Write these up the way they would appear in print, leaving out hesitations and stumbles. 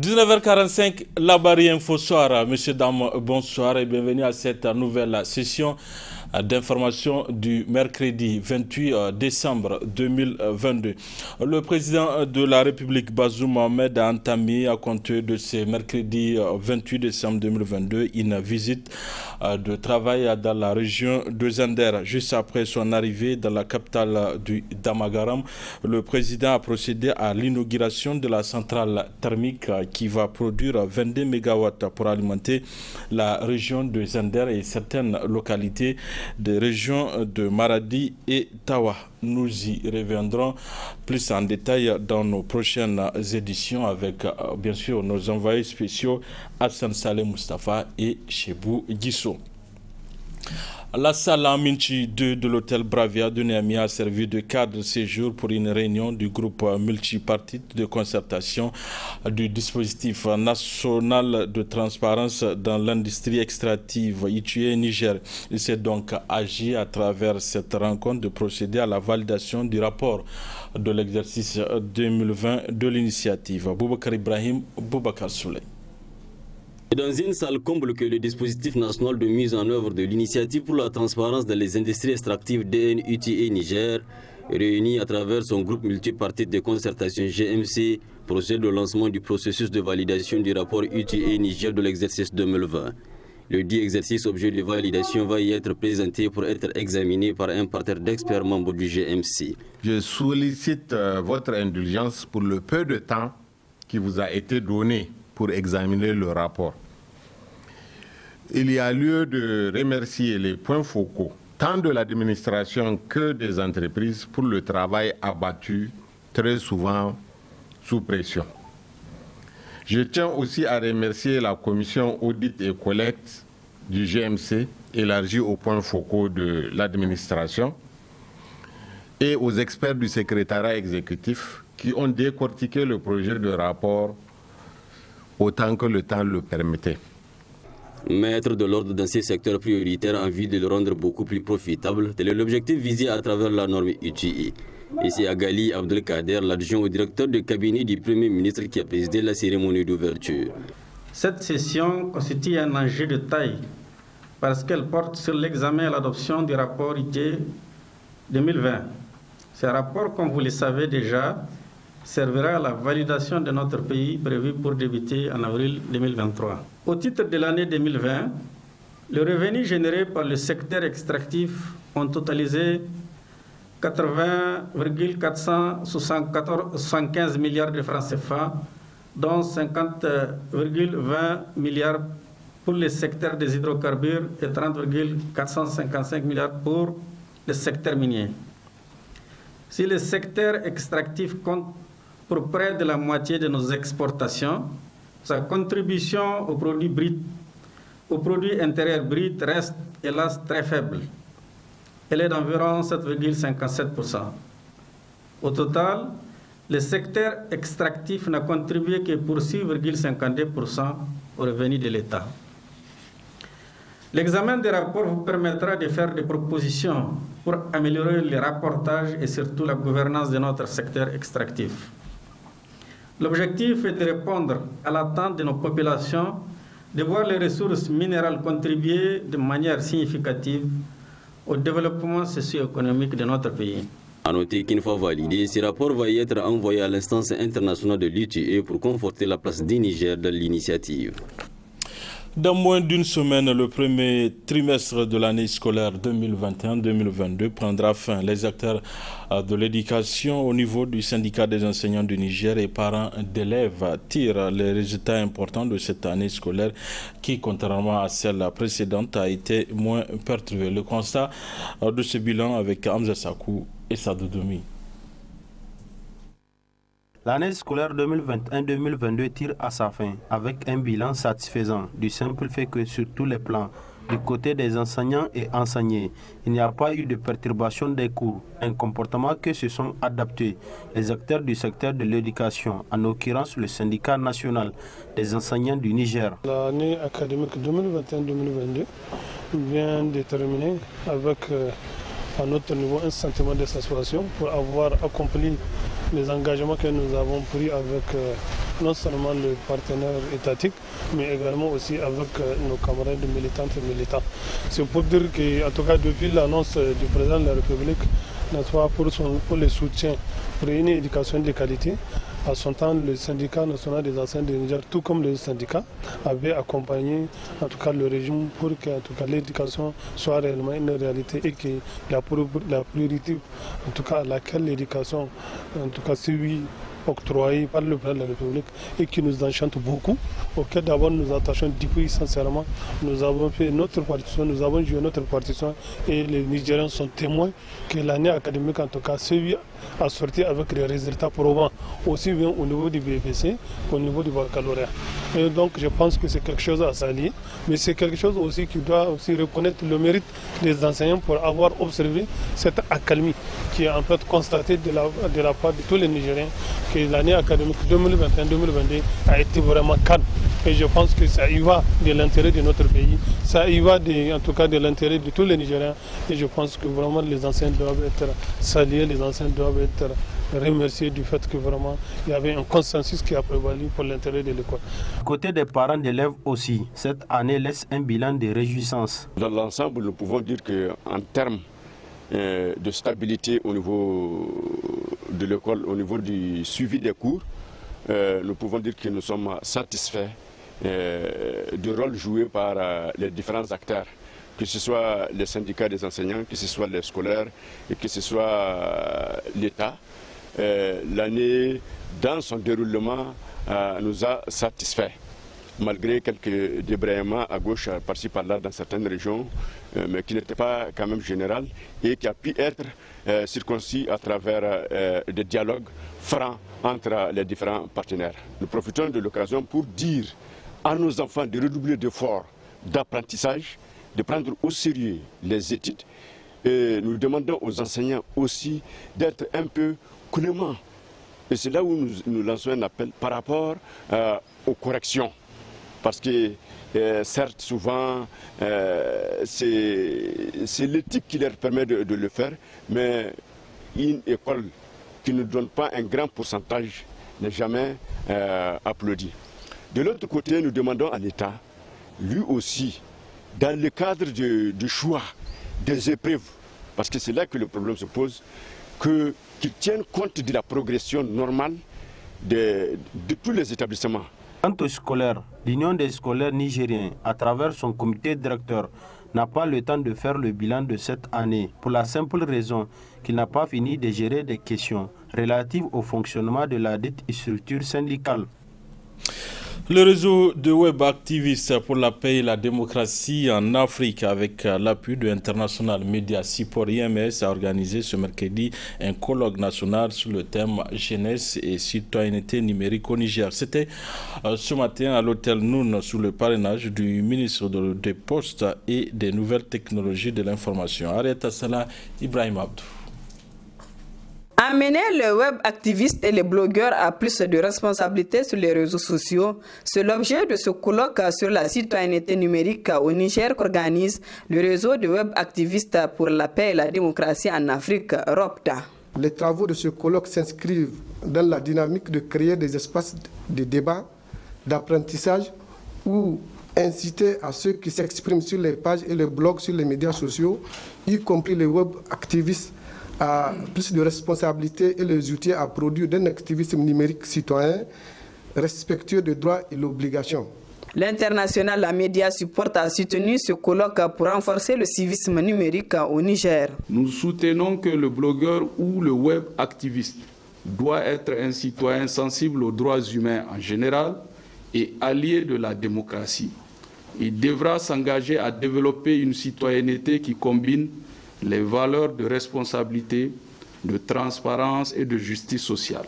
19h45, la barrière Info Soir. Messieurs, dames, bonsoir et bienvenue à cette nouvelle session d'information du mercredi 28 décembre 2022. Le président de la République, Bazoum Mohamed, a entamé à compter de ce mercredi 28 décembre 2022 une visite de travail dans la région de Zender. Juste après son arrivée dans la capitale du Damagaram, le président a procédé à l'inauguration de la centrale thermique qui va produire 22 MW pour alimenter la région de Zender et certaines localités des régions de Maradi et Tawa. Nous y reviendrons plus en détail dans nos prochaines éditions avec bien sûr nos envoyés spéciaux Hassan Saleh Mustafa et Chebou Guissou. La salle Aminchi 2 de l'hôtel Bravia de Niamey a servi de cadre de séjour pour une réunion du groupe multipartite de concertation du dispositif national de transparence dans l'industrie extractive ITUE Niger. Il s'est donc agi à travers cette rencontre de procéder à la validation du rapport de l'exercice 2020 de l'initiative. Boubacar Ibrahim, Boubacar Souley. Dans une salle comble que le dispositif national de mise en œuvre de l'initiative pour la transparence dans les industries extractives DNUTE Niger, réuni à travers son groupe multipartite de concertation GMC, procède au lancement du processus de validation du rapport UTE Niger de l'exercice 2020. Le dit exercice objet de validation va y être présenté pour être examiné par un parterre d'experts membres du GMC. Je sollicite votre indulgence pour le peu de temps qui vous a été donné pour examiner le rapport. Il y a lieu de remercier les points focaux, tant de l'administration que des entreprises, pour le travail abattu, très souvent sous pression. Je tiens aussi à remercier la commission audit et collecte du GMC, élargie aux points focaux de l'administration, et aux experts du secrétariat exécutif qui ont décortiqué le projet de rapport autant que le temps le permettait. Mettre de l'ordre dans ces secteurs prioritaires en vue de le rendre beaucoup plus profitable, tel est l'objectif visé à travers la norme UTI. Et c'est Agali Abdelkader, l'adjoint au directeur de cabinet du Premier ministre, qui a présidé la cérémonie d'ouverture. Cette session constitue un enjeu de taille parce qu'elle porte sur l'examen et l'adoption du rapport UTI 2020. Ce rapport, comme vous le savez déjà, servira à la validation de notre pays prévue pour débuter en avril 2023. Au titre de l'année 2020, les revenus générés par le secteur extractif ont totalisé 80,475 milliards de francs CFA, dont 50,20 milliards pour le secteur des hydrocarbures et 30,455 milliards pour le secteur minier. Si le secteur extractif compte pour près de la moitié de nos exportations, sa contribution aux produits bruts, au produit intérieur brut reste hélas très faible. Elle est d'environ 7,57%. Au total, le secteur extractif n'a contribué que pour 6,52% aux revenus de l'État. L'examen des rapports vous permettra de faire des propositions pour améliorer le rapportage et surtout la gouvernance de notre secteur extractif. L'objectif est de répondre à l'attente de nos populations de voir les ressources minérales contribuer de manière significative au développement socio-économique de notre pays. A noter qu'une fois validé, ce rapport va y être envoyé à l'instance internationale de l'UTE pour conforter la place du Niger dans l'initiative. Dans moins d'une semaine, le premier trimestre de l'année scolaire 2021-2022 prendra fin. Les acteurs de l'éducation au niveau du syndicat des enseignants du Niger et parents d'élèves tirent les résultats importants de cette année scolaire qui, contrairement à celle précédente, a été moins perturbée. Le constat de ce bilan avec Hamza Sakou et Sadou Doumi. L'année scolaire 2021-2022 tire à sa fin avec un bilan satisfaisant du simple fait que sur tous les plans, du côté des enseignants et enseignés, il n'y a pas eu de perturbation des cours, un comportement que se sont adaptés les acteurs du secteur de l'éducation, en l'occurrence le syndicat national des enseignants du Niger. L'année académique 2021-2022 vient de terminer avec à notre niveau un sentiment de satisfaction pour avoir accompli les engagements que nous avons pris avec non seulement le partenaire étatique, mais également aussi avec nos camarades militantes et militants. C'est pour dire qu'en tout cas depuis l'annonce du président de la République, n'est-ce pas, pour le soutien pour une éducation de qualité, à son temps, le syndicat national des enseignants du Niger, tout comme le syndicat, avait accompagné en tout cas le régime pour que en tout cas l'éducation soit réellement une réalité et que la priorité en tout cas à laquelle l'éducation en tout cas suivie octroyé par le président de la République et qui nous enchante beaucoup, auquel d'abord nous attachons depuis sincèrement. Nous avons fait notre partition, nous avons joué notre partition et les Nigériens sont témoins que l'année académique en tout cas suivie a sorti avec des résultats probants, aussi bien au niveau du BPC qu'au niveau du baccalauréat. Et donc je pense que c'est quelque chose à saluer, mais c'est quelque chose aussi qui doit aussi reconnaître le mérite des enseignants pour avoir observé cette accalmie qui est en fait constatée de la part de tous les Nigériens, que l'année académique 2021-2022 a été vraiment calme. Et je pense que ça y va de l'intérêt de notre pays, ça y va en tout cas de l'intérêt de tous les Nigériens. Et je pense que vraiment les enseignants doivent être salués, les enseignants doivent être remerciés du fait que vraiment il y avait un consensus qui a prévalu pour l'intérêt de l'école. Côté des parents d'élèves aussi, cette année laisse un bilan de réjouissance. Dans l'ensemble, nous pouvons dire qu'en termes de stabilité au niveau de l'école, au niveau du suivi des cours, nous pouvons dire que nous sommes satisfaits du rôle joué par les différents acteurs, que ce soit les syndicats des enseignants, que ce soit les scolaires et que ce soit l'État. L'année, dans son déroulement, nous a satisfaits, malgré quelques débrayements à gauche, par-ci par-là, dans certaines régions, mais qui n'étaient pas quand même générales et qui a pu être circoncis à travers des dialogues francs entre les différents partenaires. Nous profitons de l'occasion pour dire à nos enfants de redoubler d'efforts d'apprentissage, de prendre au sérieux les études. Et nous demandons aux enseignants aussi d'être un peu cléments. Et c'est là où nous lançons un appel par rapport aux corrections. Parce que certes, souvent, c'est l'éthique qui leur permet de le faire, mais une école qui ne donne pas un grand pourcentage n'est jamais applaudie. De l'autre côté, nous demandons à l'État, lui aussi, dans le cadre du choix des épreuves, parce que c'est là que le problème se pose, qu'il tienne compte de la progression normale de tous les établissements. Quant aux scolaires, l'Union des scolaires nigériens, à travers son comité directeur, n'a pas le temps de faire le bilan de cette année, pour la simple raison qu'il n'a pas fini de gérer des questions relatives au fonctionnement de la dite structure syndicale. Le réseau de web activistes pour la paix et la démocratie en Afrique, avec l'appui de International Media Support IMS, a organisé ce mercredi un colloque national sur le thème jeunesse et citoyenneté numérique au Niger. C'était ce matin à l'hôtel Noun sous le parrainage du ministre des Postes et des Nouvelles Technologies de l'Information, Arieta Salah Ibrahim Abdou. Amener les web activistes et les blogueurs à plus de responsabilités sur les réseaux sociaux, c'est l'objet de ce colloque sur la citoyenneté numérique au Niger qu'organise le réseau de web activistes pour la paix et la démocratie en Afrique, ROPTA. Les travaux de ce colloque s'inscrivent dans la dynamique de créer des espaces de débat, d'apprentissage ou inciter à ceux qui s'expriment sur les pages et les blogs sur les médias sociaux, y compris les web activistes, à plus de responsabilités et les outils à produire d'un activisme numérique citoyen respectueux des droits et l'obligation. L'International Media Support a soutenu ce colloque pour renforcer le civisme numérique au Niger. Nous soutenons que le blogueur ou le web activiste doit être un citoyen sensible aux droits humains en général et allié de la démocratie. Il devra s'engager à développer une citoyenneté qui combine les valeurs de responsabilité, de transparence et de justice sociale.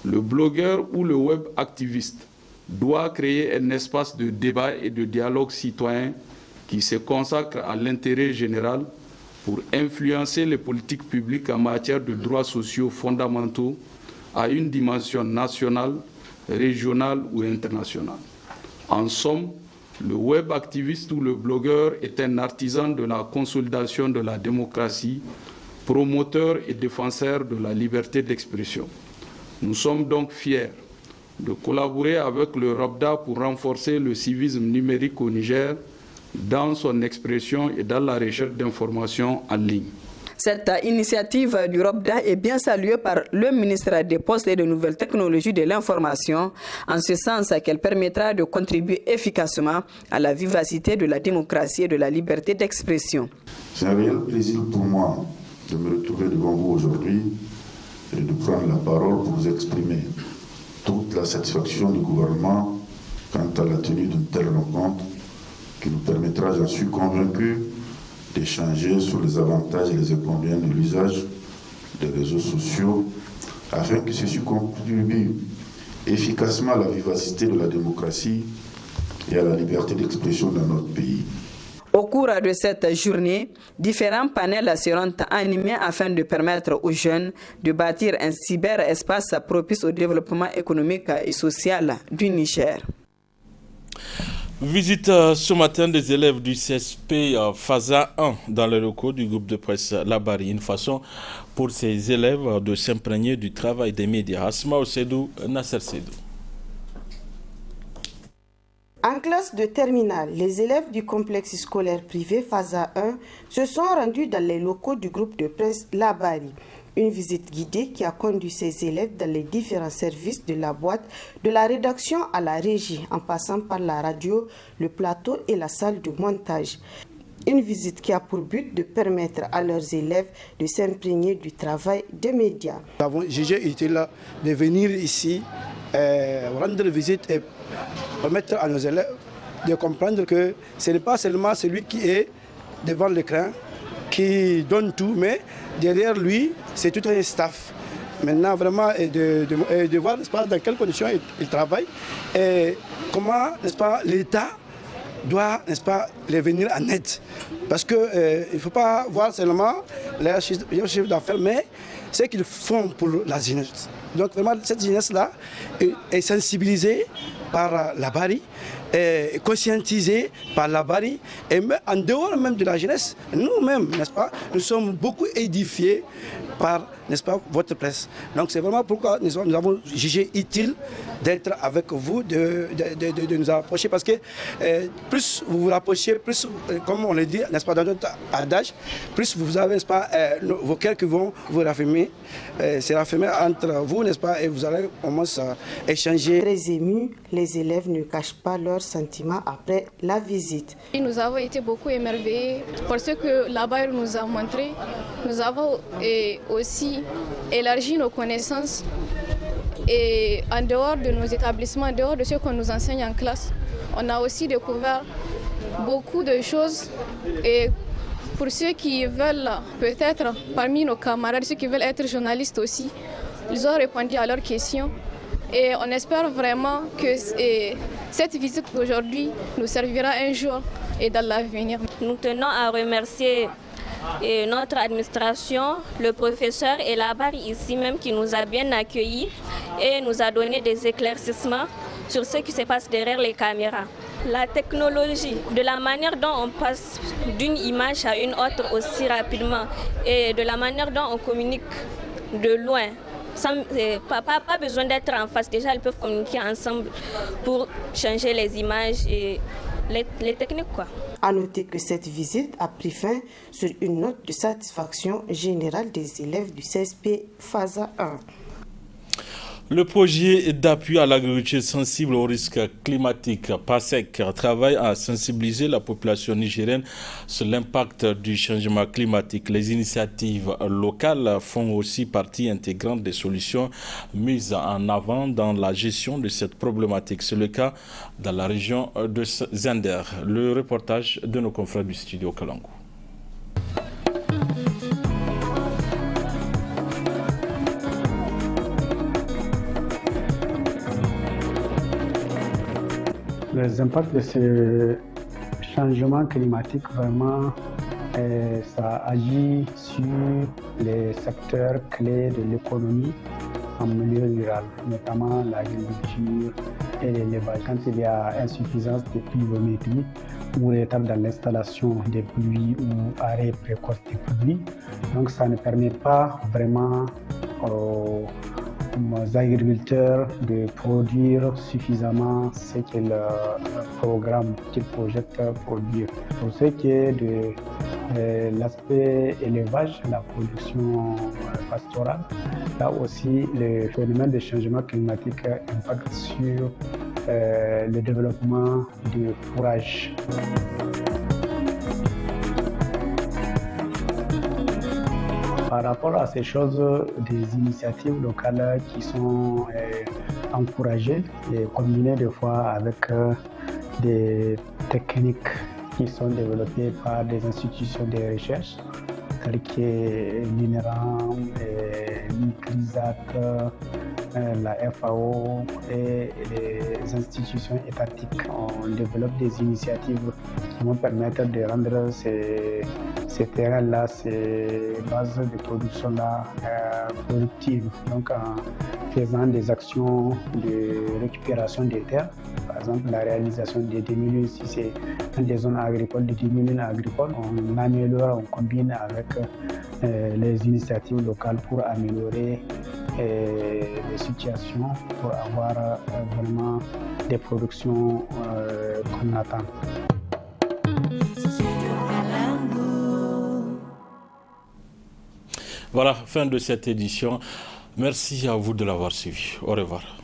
Le blogueur ou le web activiste doit créer un espace de débat et de dialogue citoyen qui se consacre à l'intérêt général pour influencer les politiques publiques en matière de droits sociaux fondamentaux à une dimension nationale, régionale ou internationale. En somme, le web activiste ou le blogueur est un artisan de la consolidation de la démocratie, promoteur et défenseur de la liberté d'expression. Nous sommes donc fiers de collaborer avec le ROPDA pour renforcer le civisme numérique au Niger dans son expression et dans la recherche d'informations en ligne. Cette initiative du ROPDA est bien saluée par le ministre des Postes et des Nouvelles Technologies de l'Information, en ce sens qu'elle permettra de contribuer efficacement à la vivacité de la démocratie et de la liberté d'expression. C'est un réel plaisir pour moi de me retrouver devant vous aujourd'hui et de prendre la parole pour vous exprimer toute la satisfaction du gouvernement quant à la tenue d'une telle rencontre qui nous permettra, j'en suis convaincu, d'échanger sur les avantages et les inconvénients de l'usage des réseaux sociaux afin que ceci contribue efficacement à la vivacité de la démocratie et à la liberté d'expression dans notre pays. Au cours de cette journée, différents panels seront animés afin de permettre aux jeunes de bâtir un cyberespace propice au développement économique et social du Niger. Visite ce matin des élèves du CSP FASA 1 dans les locaux du groupe de presse Labari. Une façon pour ces élèves de s'imprégner du travail des médias. Asma Osedou, Nasser Sedou. En classe de terminale, les élèves du complexe scolaire privé FASA 1 se sont rendus dans les locaux du groupe de presse Labari. Une visite guidée qui a conduit ces élèves dans les différents services de la boîte, de la rédaction à la régie, en passant par la radio, le plateau et la salle de montage. Une visite qui a pour but de permettre à leurs élèves de s'imprégner du travail des médias. Nous avons jugé utile de venir ici, rendre visite et permettre à nos élèves de comprendre que ce n'est pas seulement celui qui est devant l'écran qui donne tout, mais derrière lui, c'est tout un staff. Maintenant, vraiment, de voir, n'est-ce pas, dans quelles conditions il travaille et comment, n'est-ce pas, l'État doit, n'est-ce pas, les venir en aide. Parce qu'il ne faut pas voir seulement leur chiffre d'affaires, mais ce qu'ils font pour la jeunesse. Donc vraiment, cette jeunesse-là est sensibilisée par Labari, est conscientisée par Labari, et en dehors même de la jeunesse, nous-mêmes, n'est-ce pas, nous sommes beaucoup édifiés par, n'est-ce pas, votre presse. Donc c'est vraiment pourquoi nous avons jugé utile d'être avec vous, de nous approcher, parce que plus vous vous rapprochez, plus, comme on le dit, n'est-ce pas, dans notre adage, plus vous avez, n'est-ce pas, vos cœurs qui vont vous raffermir, c'est raffermir entre vous, n'est-ce pas, et vous allez au moins échanger. Très émus, les élèves ne cachent pas leurs sentiments après la visite. Nous avons été beaucoup émerveillés par ce que là-bas nous a montré. Nous avons aussi élargi nos connaissances et en dehors de nos établissements, en dehors de ce qu'on nous enseigne en classe, on a aussi découvert beaucoup de choses. Et pour ceux qui veulent, peut-être parmi nos camarades, ceux qui veulent être journalistes aussi, ils ont répondu à leurs questions. Et on espère vraiment que cette visite d'aujourd'hui nous servira un jour et dans l'avenir. Nous tenons à remercier notre administration, le professeur et Labari ici même qui nous a bien accueillis et nous a donné des éclaircissements sur ce qui se passe derrière les caméras. La technologie, de la manière dont on passe d'une image à une autre aussi rapidement et de la manière dont on communique de loin. Pas besoin d'être en face, déjà ils peuvent communiquer ensemble pour changer les images et les techniques, quoi. À noter que cette visite a pris fin sur une note de satisfaction générale des élèves du CSP FASA 1. Le projet d'appui à l'agriculture sensible aux risques climatiques, PASEC, travaille à sensibiliser la population nigérienne sur l'impact du changement climatique. Les initiatives locales font aussi partie intégrante des solutions mises en avant dans la gestion de cette problématique. C'est le cas dans la région de Zender. Le reportage de nos confrères du studio Kalangou. Les impacts de ce changement climatique, vraiment, ça agit sur les secteurs clés de l'économie en milieu rural, notamment l'agriculture et l'élevage. Quand il y a insuffisance de pluviométrie ou retard dans l'installation des pluies ou arrêt précoce des pluies, donc ça ne permet pas vraiment aux agriculteurs de produire suffisamment ce que le programme qu'ils projettent produire. Pour ce qui est de l'aspect élevage, la production pastorale, là aussi le phénomène de changement climatique impacte sur le développement du fourrage. Par rapport à ces choses, des initiatives locales qui sont encouragées et combinées des fois avec des techniques qui sont développées par des institutions de recherche telles que l'INRAM, l'ICRISAT, la FAO et les institutions étatiques. On développe des initiatives qui vont permettre de rendre ces terrains-là, ces bases de production-là productives. Donc en faisant des actions de récupération des terres, par exemple la réalisation des démilus, si c'est dans des zones agricoles, des démilus agricoles, on améliore, on combine avec les initiatives locales pour améliorer les situations, pour avoir vraiment des productions qu'on attend. Voilà, fin de cette édition. Merci à vous de l'avoir suivi. Au revoir.